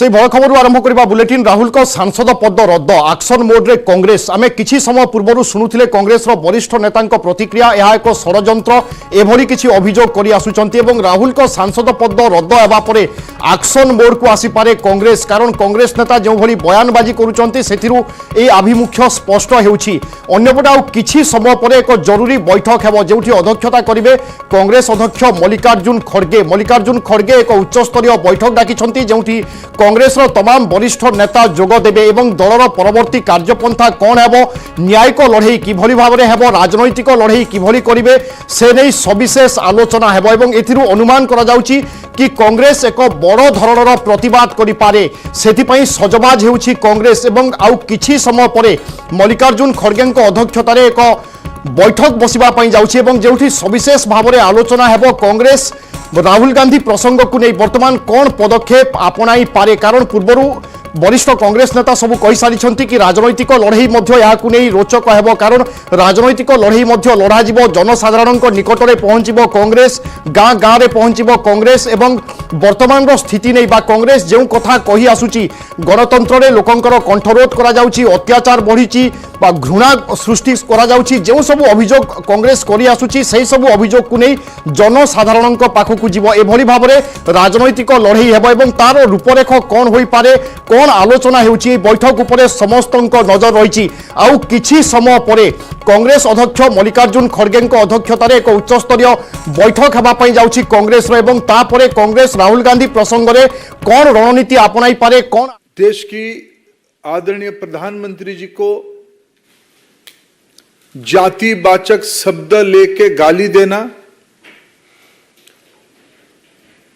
से बड़ खबर आरंभ करबा बुलेटिन राहुल को सांसद पद रद्द एक्शन मोड रे कांग्रेस आमे किछि समय पूर्व शुणुथिले कांग्रेस रो वरिष्ठ नेता प्रतिक्रिया यह एक षड़यंत्र एभली किछि अभियोग करि आसुचंती एवं राहुल को सांसद पद रद्द हेबा परे एक्शन मोड को आसी पारे कांग्रेस कारण कांग्रेस नेता जो भली बयानबाजी करूचंती सेथिरु ए अभिमुख्य स्पष्ट हेउछि अन्यपटे आ किछि समय परे एक जरूरी बैठक हेबो जेउठी अध्यक्षता करिवे कांग्रेस अध्यक्ष मल्लिकार्जुन खड़गे एक उच्च स्तरीय बैठक डाकिछंती जेउठी कांग्रेस तमाम वरिष्ठ नेता जोग देबे एवं दलर परवर्ती कार्यपंथा कौन हेबो न्यायिक लड़ई किभली भाबरे हेबो राजनैतिक लड़ई किभली करिवे से नै सविशेष आलोचना हेबो एवं एथिरु अनुमान करा जाउची कि कांग्रेस एक बड़ धरणर प्रतिवाद करि पारे सेथिपई सजबाज हेउची कांग्रेस एवं आउ किछि समय परे मल्लिकार्जुन खड़गेଙ୍କ अध्यक्षतारे एक बैठक बसिबा पई जाउची एवं जेउठी सविशेष भाबरे आलोचना हेबो कांग्रेस राहुल गांधी प्रसंग को नहीं वर्तमान कौन पदक्षेप आपणाई पारे कारण पूर्व वरिष्ठ कांग्रेस नेता सब कही सारी कि राजनैतिक लड़ई नहीं रोचक हेबो कारण राजनैतिक लड़ई लड़ा जीवो जनसाधारण निकट में पहुंचबो कांग्रेस गाँ गाँ में पहुंचबो कांग्रेस एवं वर्तमान स्थिति नहीं कांग्रेस जो कथा कही आसुची गणतंत्र में लोकंकर कंठरोध करा जाउची अत्याचार बढ़ी घृणा सृष्टि करा जाउची जो सब अभियोग कांग्रेस करी आसुची से सब अभियोग को नहीं जनसाधारण पाखक जीवो एभली भाव में राजनैतिक लड़ई हेबो एवं तार रूपरेख कौन होई पारे कौन आलोचना हेउची बैठक उपरे समस्त नजर रही आउ किछि समय परे कांग्रेस अध्यक्ष मल्लिकार्जुन खड़गेଙ୍କ अध्यक्षतार एक उच्च स्तरीय बैठक हेबा पई जाउची कांग्रेस रो एवं तापरे कांग्रेस राहुल गांधी प्रसंग रे कौन रणनीति अपनाई पारे कौन देश की आदरणीय प्रधानमंत्री जी को जातिवाचक शब्द लेके गाली देना,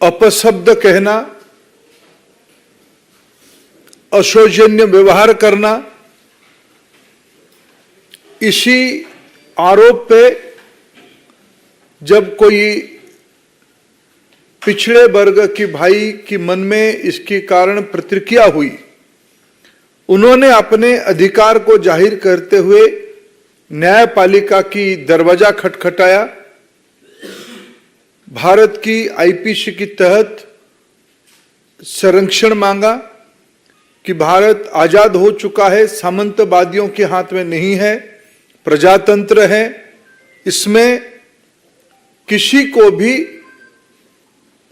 अपशब्द कहना, अशोचनीय व्यवहार करना, इसी आरोप पे जब कोई पिछड़े वर्ग की भाई की मन में इसके कारण प्रतिक्रिया हुई, उन्होंने अपने अधिकार को जाहिर करते हुए न्यायपालिका की दरवाजा खटखटाया। भारत की आईपीसी के तहत संरक्षण मांगा कि भारत आजाद हो चुका है, सामंतवादियों के हाथ में नहीं है, प्रजातंत्र है, इसमें किसी को भी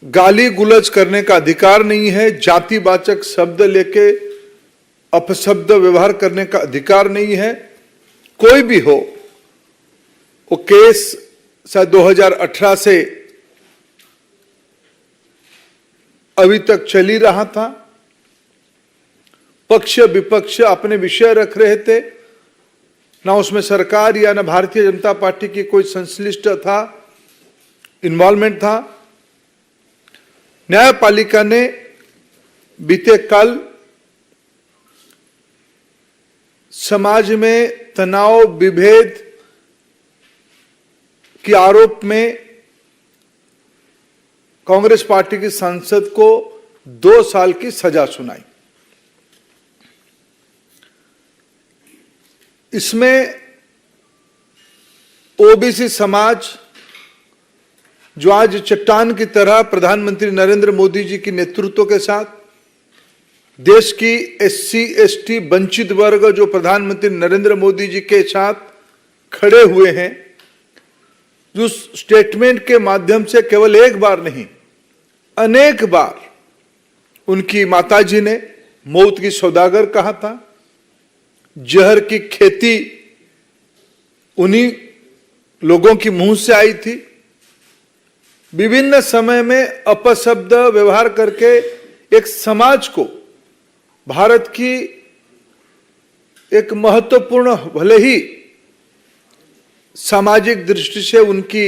गाली गुलज करने का अधिकार नहीं है, जातिवाचक शब्द लेके अपशब्द व्यवहार करने का अधिकार नहीं है। कोई भी हो, वो केस शायद 2018 से अभी तक चल ही रहा था। पक्ष विपक्ष अपने विषय रख रहे थे, ना उसमें सरकार या ना भारतीय जनता पार्टी की कोई संश्लिष्ट था, इन्वॉल्वमेंट था। न्यायपालिका ने बीते कल समाज में तनाव विभेद के आरोप में कांग्रेस पार्टी की सांसद को 2 साल की सजा सुनाई। इसमें ओबीसी समाज जो आज चट्टान की तरह प्रधानमंत्री नरेंद्र मोदी जी के नेतृत्व के साथ देश की एससी एसटी वंचित वर्ग जो प्रधानमंत्री नरेंद्र मोदी जी के साथ खड़े हुए हैं, जो स्टेटमेंट के माध्यम से केवल एक बार नहीं अनेक बार उनकी माताजी ने मौत की सौदागर कहा था, जहर की खेती उन्हीं लोगों की मुंह से आई थी। विभिन्न समय में अपशब्द व्यवहार करके एक समाज को, भारत की एक महत्वपूर्ण, भले ही सामाजिक दृष्टि से उनकी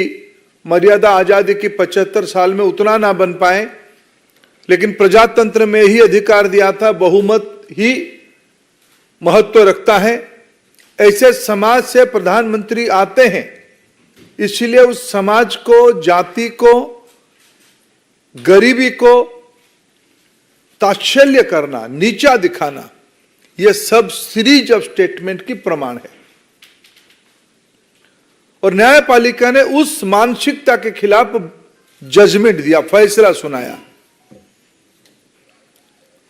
मर्यादा आजादी की 75 साल में उतना ना बन पाए, लेकिन प्रजातंत्र में ही अधिकार दिया था, बहुमत ही महत्व रखता है। ऐसे समाज से प्रधानमंत्री आते हैं, इसलिए उस समाज को, जाति को, गरीबी को ताच्छल्य करना, नीचा दिखाना, यह सब सीरीज ऑफ स्टेटमेंट की प्रमाण है। और न्यायपालिका ने उस मानसिकता के खिलाफ जजमेंट दिया, फैसला सुनाया।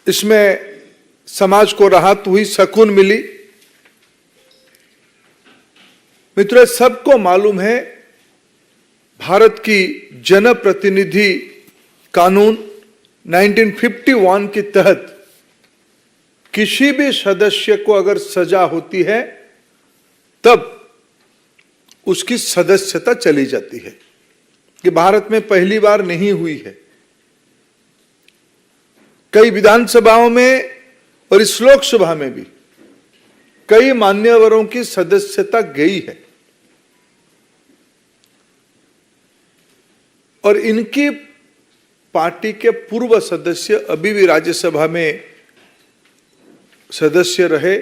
इसमें समाज को राहत हुई, सुकून मिली। मित्रों, सबको मालूम है भारत की जनप्रतिनिधि कानून 1951 के तहत किसी भी सदस्य को अगर सजा होती है तब उसकी सदस्यता चली जाती है। कि भारत में पहली बार नहीं हुई है। कई विधानसभाओं में और इस लोकसभा में भी कई मान्यवरों की सदस्यता गई है और इनकी पार्टी के पूर्व सदस्य अभी भी राज्यसभा में सदस्य रहे,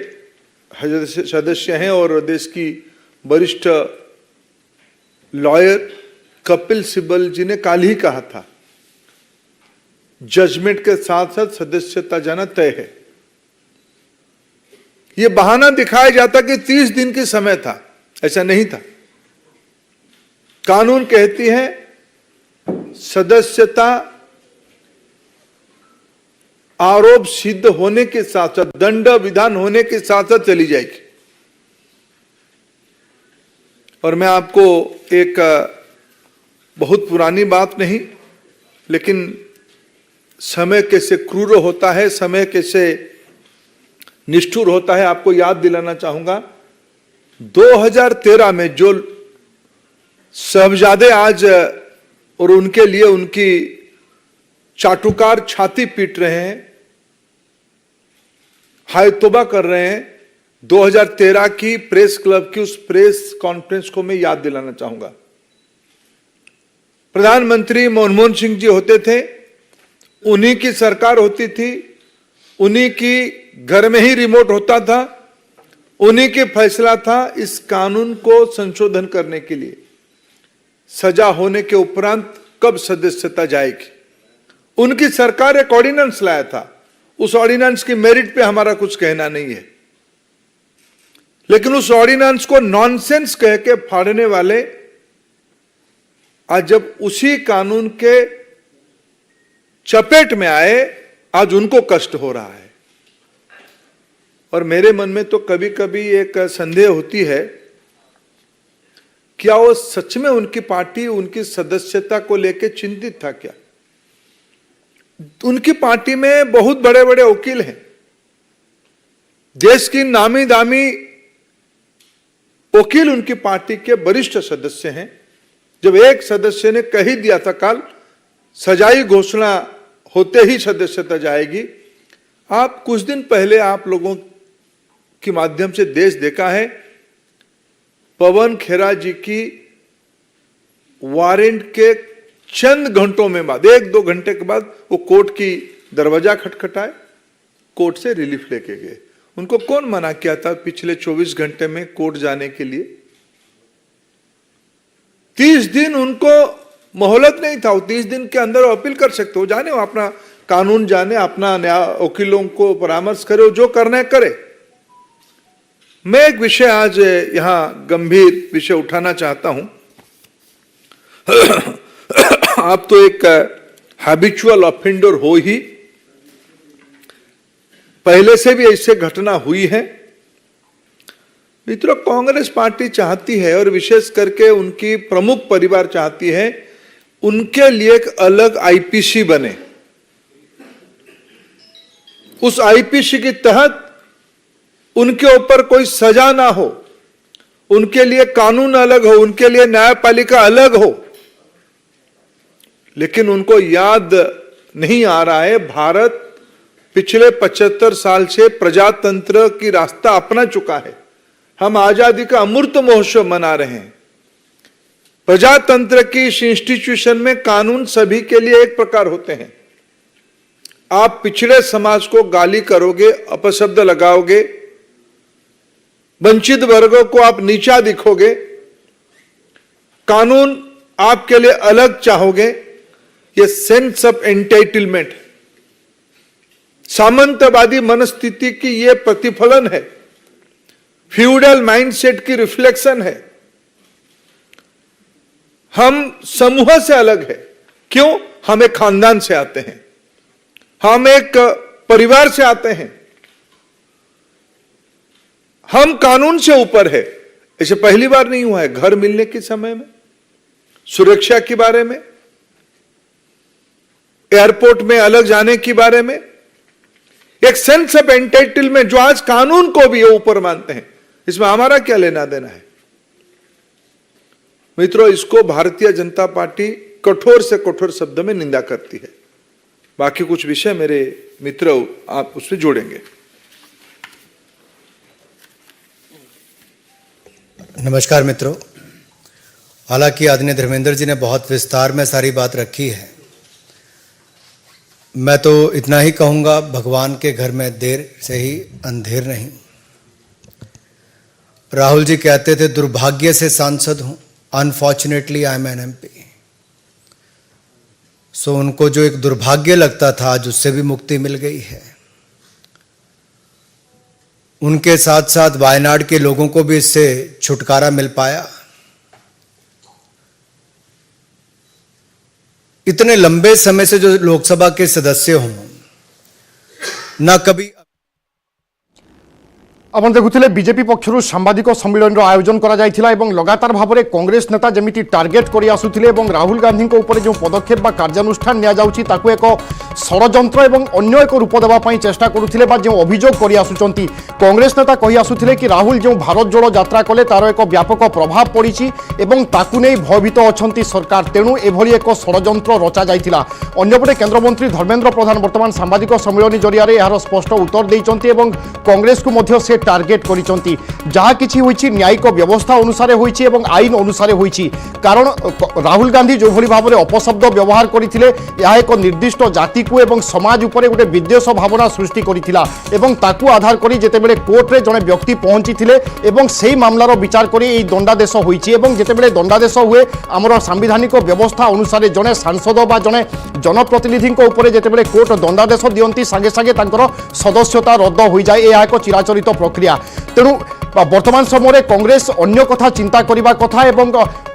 सदस्य हैं और देश की वरिष्ठ लॉयर कपिल सिब्बल जी ने कल ही कहा था, जजमेंट के साथ साथ सदस्यता जाना तय है। यह बहाना दिखाया जाता कि 30 दिन के समय था, ऐसा नहीं था। कानून कहती है सदस्यता आरोप सिद्ध होने के साथ साथ, दंड विधान होने के साथ साथ चली जाएगी। और मैं आपको एक बहुत पुरानी बात नहीं, लेकिन समय कैसे क्रूर होता है, समय कैसे निष्ठुर होता है, आपको याद दिलाना चाहूंगा। 2013 में जो साहबजादे आज और उनके लिए उनकी चाटुकार छाती पीट रहे हैं, हाय तौबा कर रहे हैं, 2013 की प्रेस क्लब की उस प्रेस कॉन्फ्रेंस को मैं याद दिलाना चाहूंगा। प्रधानमंत्री मनमोहन सिंह जी होते थे, उन्हीं की सरकार होती थी, उन्हीं की घर में ही रिमोट होता था, उन्हीं के फैसला था इस कानून को संशोधन करने के लिए। सजा होने के उपरांत कब सदस्यता जाएगी, उनकी सरकार एक ऑर्डिनेंस लाया था। उस ऑर्डिनेंस की मेरिट पे हमारा कुछ कहना नहीं है, लेकिन उस ऑर्डिनेंस को नॉनसेंस कह के फाड़ने वाले आज जब उसी कानून के चपेट में आए, आज उनको कष्ट हो रहा है। और मेरे मन में तो कभी कभी एक संदेह होती है, क्या वो सच में उनकी पार्टी उनकी सदस्यता को लेकर चिंतित था क्या? उनकी पार्टी में बहुत बड़े बड़े वकील हैं, देश की नामी दामी वकील उनकी पार्टी के वरिष्ठ सदस्य हैं। जब एक सदस्य ने कह ही दिया था कल सजाई घोषणा होते ही सदस्यता जाएगी। आप कुछ दिन पहले आप लोगों के माध्यम से देश देखा है, पवन खेरा जी की वारंट के चंद घंटों में बाद, 1-2 घंटे के बाद वो कोर्ट की दरवाजा खटखटाए, कोर्ट से रिलीफ लेके गए। उनको कौन मना किया था पिछले 24 घंटे में कोर्ट जाने के लिए? 30 दिन उनको मोहलत नहीं था। 30 दिन के अंदर अपील कर सकते हो, जाने वो अपना कानून जाने, अपना न्याय वकीलों को परामर्श करे, जो करना है करे। मैं एक विषय आज यहां गंभीर विषय उठाना चाहता हूं। आप तो एक हैबिचुअल ऑफेंडर हो ही, पहले से भी ऐसे घटना हुई है। मित्रों, कांग्रेस पार्टी चाहती है और विशेष करके उनकी प्रमुख परिवार चाहती है उनके लिए एक अलग आईपीसी बने। उस आईपीसी के तहत उनके ऊपर कोई सजा ना हो, उनके लिए कानून अलग हो, उनके लिए न्यायपालिका अलग हो। लेकिन उनको याद नहीं आ रहा है, भारत पिछले 75 साल से प्रजातंत्र की रास्ता अपना चुका है। हम आजादी का अमृत महोत्सव मना रहे हैं। प्रजातंत्र की इस इंस्टीट्यूशन में कानून सभी के लिए एक प्रकार होते हैं। आप पिछड़े समाज को गाली करोगे, अपशब्द लगाओगे, वंचित वर्गों को आप नीचा दिखोगे, कानून आपके लिए अलग चाहोगे, ये सेंस ऑफ एंटाइटलमेंट, सामंतवादी मनस्थिति की ये प्रतिफलन है, फ्यूडल माइंडसेट की रिफ्लेक्शन है। हम समूह से अलग है। क्यों? हम एक खानदान से आते हैं, हम एक परिवार से आते हैं, हम कानून से ऊपर है। ऐसे पहली बार नहीं हुआ है। घर मिलने के समय में, सुरक्षा के बारे में, एयरपोर्ट में अलग जाने के बारे में, एक सेंस ऑफ एंटाइटलमेंट जो आज कानून को भी ऊपर मानते हैं, इसमें हमारा क्या लेना देना है? मित्रों, इसको भारतीय जनता पार्टी कठोर से कठोर शब्द में निंदा करती है। बाकी कुछ विषय मेरे मित्र आप उसमें जोड़ेंगे। नमस्कार मित्रों, हालांकि आदरणीय धर्मेंद्र जी ने बहुत विस्तार में सारी बात रखी है। मैं तो इतना ही कहूँगा, भगवान के घर में देर से ही अंधेर नहीं। राहुल जी कहते थे दुर्भाग्य से सांसद हूँ, unfortunately I am an MP. So उनको जो एक दुर्भाग्य लगता था, आज उससे भी मुक्ति मिल गई है। उनके साथ साथ वायनाड के लोगों को भी इससे छुटकारा मिल पाया। इतने लंबे समय से जो लोकसभा के सदस्य हों, ना कभी अपन देखुले बीजेपी पक्षर सांबादिक सम्मिलन आयोजन करा जायथिला एवं लगातार भाव में कांग्रेस नेता जमिति टार्गेट करि आसुथिले एवं राहुल गांधी ऊपर जो पदक्षेप बा कार्यानुष्ठान निया जाउछि ताकू एक षड़यंत्र एवं अन्य एक रूप देवा पई चेष्टा करुथिले बा जो अभियोग करि आसुचंती। कांग्रेस नेता कहि आसुथिले कि राहुल जो भारत जोड़ो यात्रा कले तार एक व्यापक प्रभाव पड़िछि एवं ताकू नै भयभीत अछंती सरकार, तेणु एभली एक षड़यंत्र रचा जायथिला। अन्यपटे केंद्रमंत्री धर्मेंद्र प्रधान वर्तमान सांबादिक सम्मेलन जरिया यार स्पष्ट उत्तर देइचंती एवं कांग्रेस को मध्य से टार्गेट करिसंती। जहा किछि होइछि न्यायिक व्यवस्था अनुसार होइछि एवं आईन अनुसार होइछि। कारण राहुल गांधी जो भली भाव में अपशब्द व्यवहार करथिले, या एक निर्दिष्ट जाति को एवं समाज उपरे गोटे विद्वेष भावना सृष्टि करिथिला एवं ताकू आधार करी जेतेबेले कोर्ट रे जने व्यक्ति पहुंचीथिले एवं सेही मामलार विचार करी एई दंडादेश होइछि एवं जेतेबेले दंडादेश हुए आमर सांविधानिक व्यवस्था अनुसार जने सांसद बा जने जनप्रतिनिधि उपरे जेतेबेले कोर्ट दंडादेश दियंती सांगे सांगे तांकर सदस्यता रद्द हो जाए। यह एक चिराचरित प्रक्रिया। तेणु वर्तमान समय कांग्रेस अन्य कथा चिंता करबा कथा एवं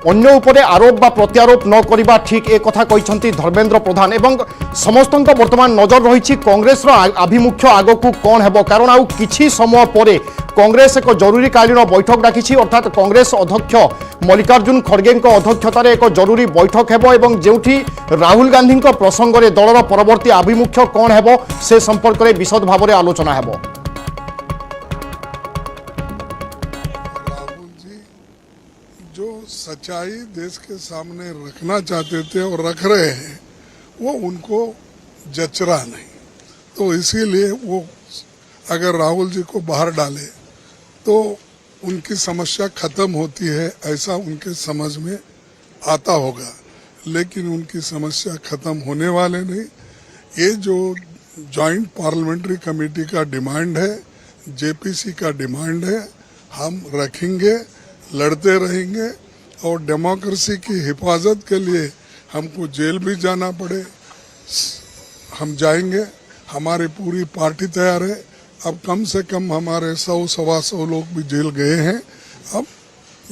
अन्य उपरे आरोप बा प्रत्यारोप न करबा ठीक ए कथा कहिसंती धर्मेंद्र प्रधान। एवं समस्तंक वर्तमान नजर रही कांग्रेस आभिमुख्य आगकू कौन हेबो, कारण आउ किछि समय परे कांग्रेस एक जरूरीकालीन बैठक डाकिछि, अर्थात कांग्रेस अध्यक्ष मल्लिकार्जुन खड़गे अध्यक्षतार एक जरूरी बैठक हेबो एवं जेउठी राहुल गांधी प्रसंग में दलर परवर्ती आभिमुख्य कौन हेबो से संपर्क में विशद भाव में आलोचना हेबो। जो सच्चाई देश के सामने रखना चाहते थे और रख रहे हैं, वो उनको जचरा नहीं। तो इसीलिए वो अगर राहुल जी को बाहर डाले तो उनकी समस्या खत्म होती है, ऐसा उनके समझ में आता होगा। लेकिन उनकी समस्या खत्म होने वाले नहीं। ये जो जॉइंट पार्लियामेंट्री कमेटी का डिमांड है, जेपीसी का डिमांड है, हम रखेंगे, लड़ते रहेंगे और डेमोक्रेसी की हिफाजत के लिए हमको जेल भी जाना पड़े हम जाएंगे। हमारी पूरी पार्टी तैयार है। अब कम से कम हमारे 100-125 लोग भी जेल गए हैं। अब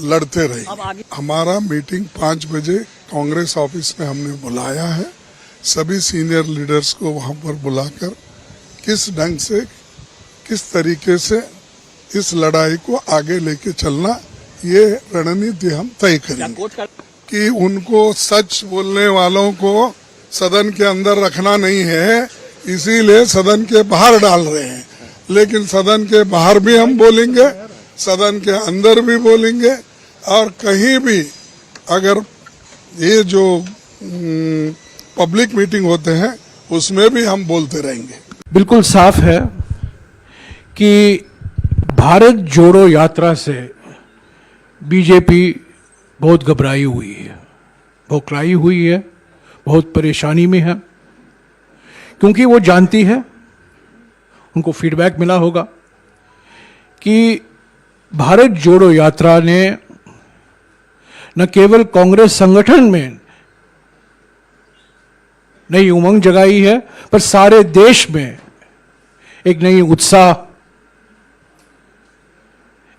लड़ते रहेंगे। हमारा मीटिंग 5 बजे कांग्रेस ऑफिस में हमने बुलाया है। सभी सीनियर लीडर्स को वहां पर बुलाकर किस ढंग से, किस तरीके से इस लड़ाई को आगे लेके चलना, ये रणनीति हम तय करेंगे। कि उनको सच बोलने वालों को सदन के अंदर रखना नहीं है, इसीलिए सदन के बाहर डाल रहे हैं। लेकिन सदन के बाहर भी हम बोलेंगे, सदन के अंदर भी बोलेंगे, और कहीं भी अगर ये जो पब्लिक मीटिंग होते हैं उसमें भी हम बोलते रहेंगे। बिल्कुल साफ है कि भारत जोड़ो यात्रा से बीजेपी बहुत घबराई हुई है, बौखलाई हुई है, बहुत परेशानी में है, क्योंकि वो जानती है, उनको फीडबैक मिला होगा कि भारत जोड़ो यात्रा ने न केवल कांग्रेस संगठन में नई उमंग जगाई है, पर सारे देश में एक नई उत्साह,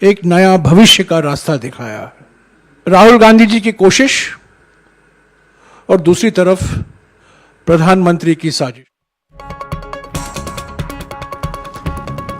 एक नया भविष्य का रास्ता दिखाया है। राहुल गांधी जी की कोशिश और दूसरी तरफ प्रधानमंत्री की साजिश।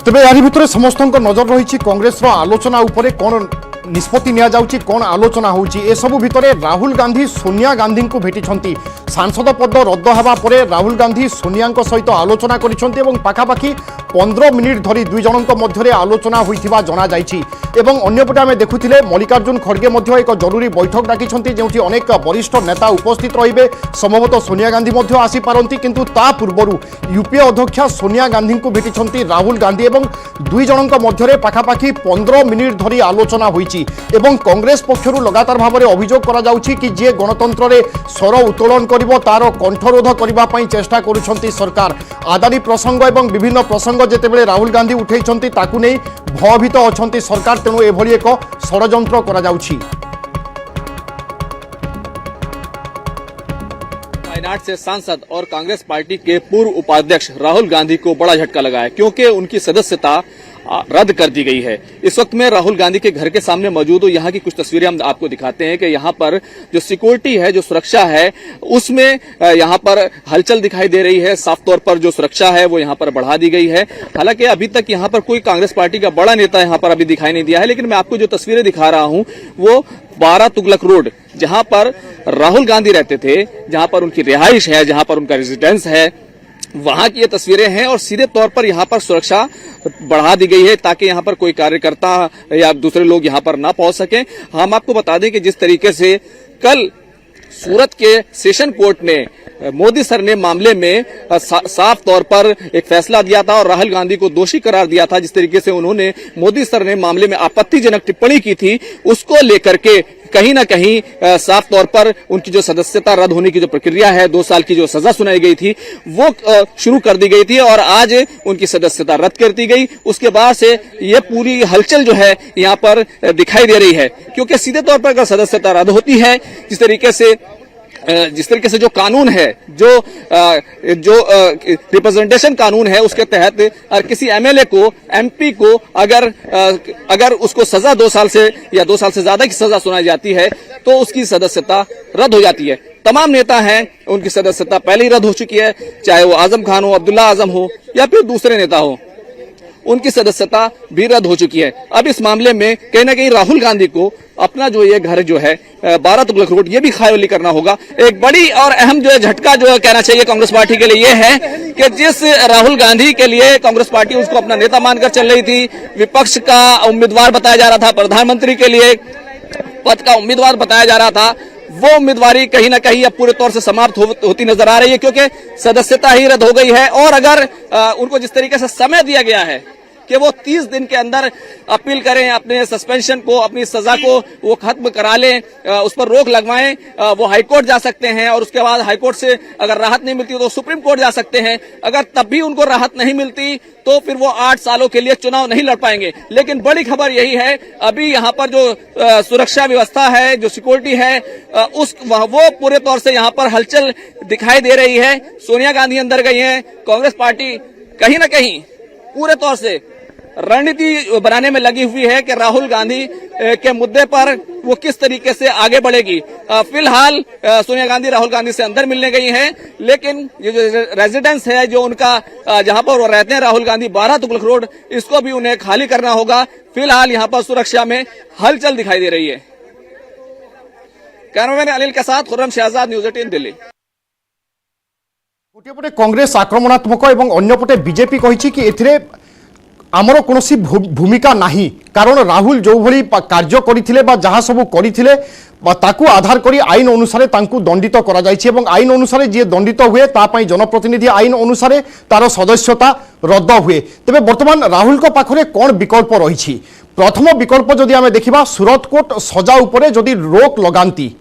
तेबे यारी भितर समस्त नजर रही कांग्रेस आलोचना उपरे कौन निष्पत्ति निया जाउची कौन आलोचना होउची ए सबु भितरे राहुल गांधी सोनिया गांधी को भेटिछंती सांसद पद रद्द हेबा परे राहुल गांधी सोनिया सहित आलोचना करिछंती एवं पाखापाखि 15 मिनिट धरी दुई जनक मध्य आलोचना होइथिबा जना जाइछि एवं अन्यपटे आमे देखुथिले मल्लिकार्जुन खड़गे मध्य एक जरूरी बैठक डाकिछंती जेउठी अनेक वरिष्ठ नेता उपस्थित रहिबे संभवतः सोनिया गांधी मध्य आसी पारंती किंतु ता पूर्वरु यूपीए अध्यक्ष सोनिया गांधी को भेटिछंती राहुल गांधी एवं दुई जनक मध्य पाखापाखि 15 मिनिट धरी आलोचना होइछि एवं कांग्रेस पक्षरु लगातार भाव में अभियोग करा जाउछि कि जे गणतंत्र रे स्वर उत्तोलन करिवो तार कंठरोध करिबा पई चेष्टा करुछंती सरकार आदानी प्रसंग एवं विभिन्न प्रसंग जेतेबेले राहुल गांधी उठैछंती ताकु नै भयभीत अछंती सरकार तेणु एभली एक षडयंत्र करा जाउछि। वायनाड से सांसद और कांग्रेस पार्टी के पूर्व उपाध्यक्ष राहुल गांधी को बड़ा झटका लगा है क्योंकि उनकी सदस्यता रद्द कर दी गई है। इस वक्त मैं राहुल गांधी के घर के सामने मौजूद हूँ। यहाँ की कुछ तस्वीरें हम आपको दिखाते हैं कि यहाँ पर जो सिक्योरिटी है, जो सुरक्षा है, उसमें यहाँ पर हलचल दिखाई दे रही है। साफ तौर पर जो सुरक्षा है वो यहाँ पर बढ़ा दी गई है। हालांकि अभी तक यहाँ पर कोई कांग्रेस पार्टी का बड़ा नेता यहाँ पर अभी दिखाई नहीं दिया है, लेकिन मैं आपको जो तस्वीरें दिखा रहा हूँ वो 12 तुगलक रोड, जहां पर राहुल गांधी रहते थे, जहां पर उनकी रिहाइश है, जहां पर उनका रेजिडेंस है, वहां की ये तस्वीरें हैं। और सीधे तौर पर यहाँ पर सुरक्षा बढ़ा दी गई है ताकि यहाँ पर कोई कार्यकर्ता या दूसरे लोग यहाँ पर ना पहुंच सकें। हम आपको बता दें कि जिस तरीके से कल सूरत के सेशन कोर्ट ने मोदी सर ने मामले में साफ तौर पर एक फैसला दिया था और राहुल गांधी को दोषी करार दिया था, जिस तरीके से उन्होंने मोदी सर ने मामले में आपत्तिजनक टिप्पणी की थी, उसको लेकर के कहीं ना कहीं साफ तौर पर उनकी जो सदस्यता रद्द होने की जो प्रक्रिया है, 2 साल की जो सजा सुनाई गई थी वो शुरू कर दी गई थी और आज उनकी सदस्यता रद्द कर दी गई। उसके बाद से ये पूरी हलचल जो है यहाँ पर दिखाई दे रही है, क्योंकि सीधे तौर पर अगर सदस्यता रद्द होती है, जिस तरीके से जो कानून है, जो रिप्रेजेंटेशन कानून है, उसके तहत किसी एमएलए को, एमपी को अगर उसको सजा 2 साल से या 2 साल से ज्यादा की सजा सुनाई जाती है तो उसकी सदस्यता रद्द हो जाती है। तमाम नेता हैं, उनकी सदस्यता पहले ही रद्द हो चुकी है, चाहे वो आजम खान हो, अब्दुल्ला आजम हो या फिर दूसरे नेता हो, उनकी सदस्यता भी रद्द हो चुकी है। अब इस मामले में कहीं ना कहीं राहुल गांधी को अपना जो ये घर जो है 12 तुगलक रोड, ये भी खाली करना होगा। एक बड़ी और अहम जो है झटका जो है कहना चाहिए कांग्रेस पार्टी के लिए ये है कि जिस राहुल गांधी के लिए कांग्रेस पार्टी उसको अपना नेता मानकर चल रही थी, विपक्ष का उम्मीदवार बताया जा रहा था, प्रधानमंत्री के लिए पद का उम्मीदवार बताया जा रहा था, वो उम्मीदवारी कहीं ना कहीं अब पूरे तौर से समाप्त होती नजर आ रही है, क्योंकि सदस्यता ही रद्द हो गई है। और अगर उनको जिस तरीके से समय दिया गया है कि वो 30 दिन के अंदर अपील करें, अपने सस्पेंशन को, अपनी सजा को वो खत्म करा लें, उस पर रोक लगवाएं, वो हाईकोर्ट जा सकते हैं और उसके बाद हाईकोर्ट से अगर राहत नहीं मिलती तो सुप्रीम कोर्ट जा सकते हैं। अगर तब भी उनको राहत नहीं मिलती तो फिर वो 8 सालों के लिए चुनाव नहीं लड़ पाएंगे। लेकिन बड़ी खबर यही है, अभी यहाँ पर जो सुरक्षा व्यवस्था है, जो सिक्योरिटी है, वो पूरे तौर से यहाँ पर हलचल दिखाई दे रही है। सोनिया गांधी अंदर गई है, कांग्रेस पार्टी कहीं ना कहीं पूरे तौर से रणनीति बनाने में लगी हुई है कि राहुल गांधी के मुद्दे पर वो किस तरीके से आगे बढ़ेगी। फिलहाल सोनिया गांधी राहुल गांधी से अंदर मिलने गई हैं, लेकिन ये जो रेजिडेंस है, जो उनका जहां पर वो रहते हैं राहुल गांधी, 12 तुगलक रोड, इसको भी उन्हें खाली करना होगा। फिलहाल यहाँ पर सुरक्षा में हलचल दिखाई दे रही है। कैमरामैन अनिल के साथ खुर्रम शहजाद, न्यूज 18 दिल्ली। गोटे पटे कांग्रेस आक्रमणात्मक और अन्यपटे बीजेपी कही कि एथिरे आमर कौनसी भूमिका नहीं, कारण राहुल जो भली कार्य करथिले बा जहाँ सब करथिले ताकू आधार करी आईन अनुसार तांकू दंडित करा जायछि एवं आईन अनुसार जे दंडित हुए तापाई जनप्रतिनिधि आईन अनुसार तार सदस्यता रद्द हुए। तेबे वर्तमान राहुल को पाखरे कौन विकल्प रही? प्रथम विकल्प जदि आमे देखिबा, सूरत कोर्ट सजा उपरे जदि रोक लगांती,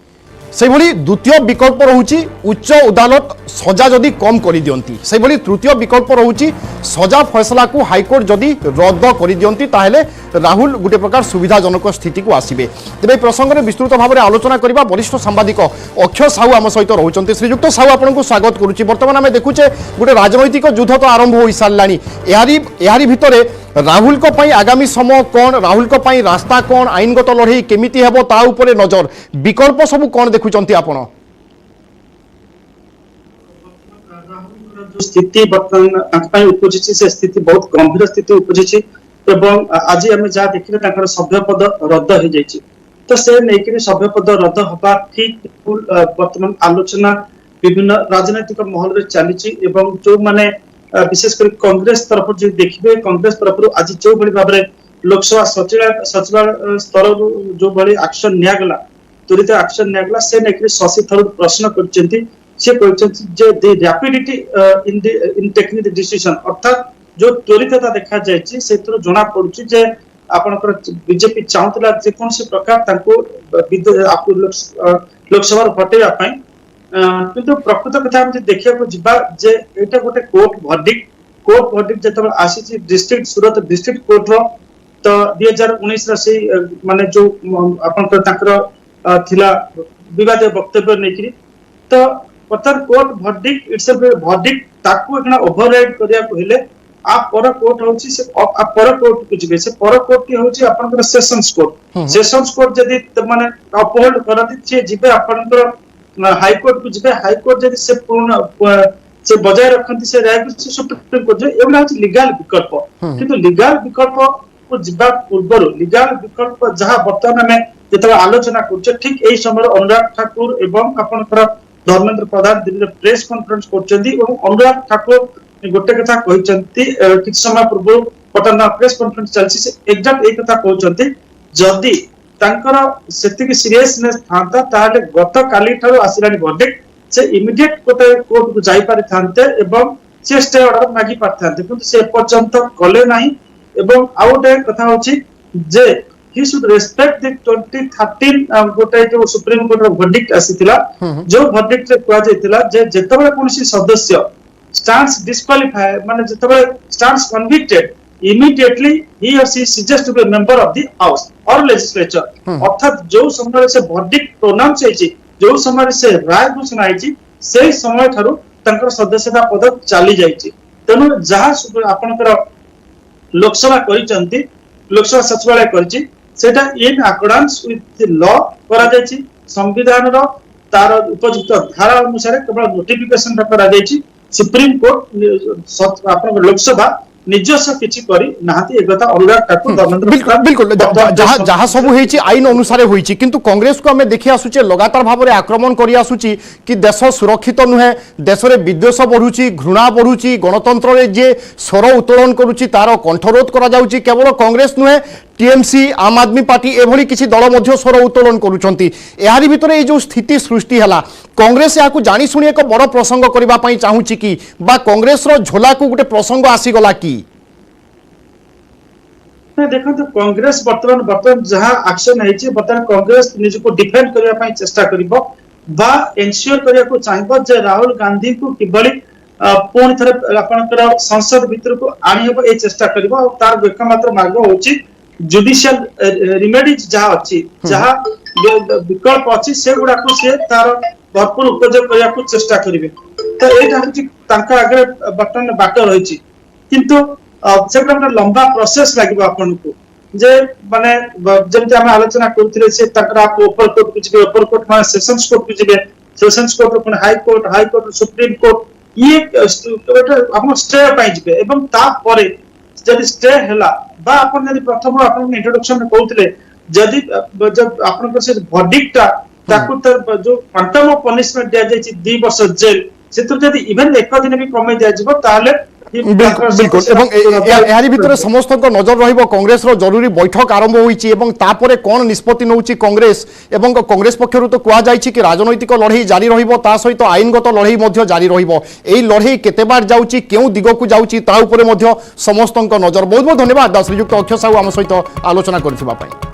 से भली द्वितीय विकल्प रहुची उच्च अदालत सजा जदि कम कर दियंती, से भली तृतीय विकल्प रहुची सजा फैसला को हाईकोर्ट जदि रद्द कर दियंती, ताहेले राहुल गोटे प्रकार सुविधाजनक स्थिति को आसिबे। तेबे प्रसंग में विस्तृत भाव में आलोचना करबा वरिष्ठ सांबादिक अक्षय साहू आम सहित रहुचंती। श्रीजुक्त साहू आपनको स्वागत करूची। वर्तमान आमे देखुचे गोटे राजनैतिक युद्ध तो आरंभ हो सारानी, एहारी भितरे राहुल को पाई आगामी समय कौन, राहुल को पाई रास्ता कौन, आईनगत लड़ई केमिति हेबो ता उपरे नजर, विकल्प सब कौन देखुचंती आपण? स्थिति बर्तमान उपजी से स्थिति बहुत गंभीर स्थिति उपजी एवं आज आम जहाँ देखिले सभ्य पद रद्द हो जाए तो से नहीं सभ्य पद रद्द हवा ठीक बर्तमान आलोचना विभिन्न राजनैतिक महल में चली जो माने विशेषकर कांग्रेस तरफ जो देखिए कांग्रेस तरफ आज जो भाव में लोकसभा सचिवालय स्तर जो भाई एक्शन निगला त्वरित एक्शन निगला से नहीं शशि थरूर प्रश्न कर rapidity in taking the decision अर्थात जो त्वरितता देखा जाए से जना पड़ुछि जे आपनकर बीजेपी चाहूला जेकोसी प्रकार लोकसभा हटेगा किंतु प्रकृत कथा हम देखा जा एटा गोटे कोर्ट वर्डिक्ट जो आसी डिस्ट्रिक्ट सूरत डिस्ट्रिक्ट कोर्ट रो तो 2019 से माने जो आपनकर थिला विवाद वक्तव्य नहीं तो पतर कोर्ट वर्डिक्ट इटसेल्फ वर्डिक्ट ताकू एकना ओवरराइड करिया कहले आ पर कोर्ट होची से आ पर कोर्ट को जिबे से पर कोर्ट की होची आपनकर सेशंस कोर्ट जदी माने अपहोल्ड करती छे जिबे आपनकर हाई कोर्ट को जिबे हाई कोर्ट जदी से पूर्ण से बजाय रखंती से राय को सुप्रीम कोर्ट जे एवला होची लीगल विकल्प किंतु लीगल विकल्प को जिबा पूर्व लीगल विकल्प जहां वर्तमान में जेतबे आलोचना करछ ठीक एई समय अनुराग ठाकुर एवं आपनकर धर्मेंद्र प्रधान दिल्ली प्रेस कॉन्फ्रेंस करछंती एवं अनुराग ठाकुर गोटे कथा कहते किछ समय पूर्व पटना प्रेस कॉन्फ्रेंस चलछि से एग्जैक्ट एक कथा कहते जदि तांकर सेतिक सीरियसनेस थांता ताले गत काली ठारो आसिलानी वर्डिक्ट से इमीडिएट कोर्ट को जाई पारि थांते एवं से स्टे ऑर्डर मागी पारथांते किंतु से पर्यंत कले नाही एवं आउटे कथा होछि जे he should respect the 2013 गोटे जो सुप्रीम कोर्ट रो वर्डिक्ट आसीतिला जो वर्डिक्ट रे कुआ जायतिला जे जेतबे कोनसी सदस्य stands disqualified माने जेतबे stands convicted immediately he or she ceases to be a member of the house or legislature अर्थात जो समय से वर्डिक्ट प्रोनाउंस होईची जो समय से राय घोषणा होईची से समय थारु तंकर सदस्यता पद चली जाईची तनु जहा आपनकर लोकसभा करिसंती लोकसभा सचिवालय करिची सेटा in accordance with the law करा जाईची संविधान रो तार उपयुक्त धारा अनुसार केवल नोटिफिकेशन करा जाईची सुप्रीम कोर्ट आपन लोकसभा निजस्व किछि करी नाहती एकता अनुराग ठाकुर धर्मेंद्र बिल्कुल जहाँ सब होईची आईन अनुसार होईची किंतु कांग्रेस को हमें देखि आसुचे लगातार भाव में आक्रमण करी आसुची कि देश सुरक्षित नुहे देश में विद्वेष बढ़ुची घृणा बढ़ुची गणतंत्र रे जे स्वर उत्तोलन करुची तार कंठरोध करा जाउची केवल कांग्रेस नुहे टीएमसी आम आदमी पार्टी एभली किसी दल मध्य स्वर उत्तोलन करुचंती एहारी भितरे ए जो स्थिति सृष्टि हला कांग्रेस याकू जानी सुनी एक बड़ प्रसंग करबा पई चाहूची कि बा कांग्रेस रो झोला को गोटे प्रसंग आसी गला कि देखो तो कांग्रेस वर्तमान जहां एक्शन है वर्तमान कांग्रेस निजको डिफेंड करबा पई चेष्टा करिवो बा एन्श्योर करिया को चाहिबो जे राहुल गांधी को किबली पुणी थरे आपनकर संसद भीतर को आनी हबो ए चेष्टा करिवो और तार एकमात्र मार्ग होची जुडिशियल रिमेडीज जहां अछि जहां विकल्प अछि से गुडा को से तार भरपूर उपयोग करिया को चेष्टा करिवे तो एटा होची तांका आगे बटन बाट रहिछि किंतु से गोटे लंबा प्रोसेस लगे आपन को जे माने जमते हम आलोचना करथिले से तकरा ऊपर कोर्ट कुछ भी ऊपर कोर्ट माने सेशंस कोर्ट कुछ भी सेशंस कोर्ट को हाई कोर्ट सुप्रीम कोर्ट ये अपन स्टे पाई जिबे एवं ता परे जदि स्टे हला बा अपन जदि प्रथम अपन इंट्रोडक्शन में कहउथिले जदि जब अपन को से वर्डिक्ट ताकू जो क्वांटम ऑफ पनिशमेंट दिया जाय 2 वर्ष जेल से तो जदि इवन एक दिन भी कमे दिया जिवो ताले बिल्कुल एहारी भितर समस्त नजर रहिबो कांग्रेस रो जरूरी बैठक आरंभ होईची एवं तापरे कोन निष्पत्ति नउची कांग्रेस एवं कांग्रेस पक्षरु तो कुआ जाईची कि राजनैतिक लड़ाई जारी रहिबो ता सहित आईनगत लड़ाई मध्य जारी रहिबो एई लड़ाई केते बार जाउची केउ दिगो को जाउची ता ऊपर मध्य समस्त नजर बहुत बहुत धन्यवाद श्रीयुक्त अक्षय साहू आम सहित आलोचना करथिबा पई।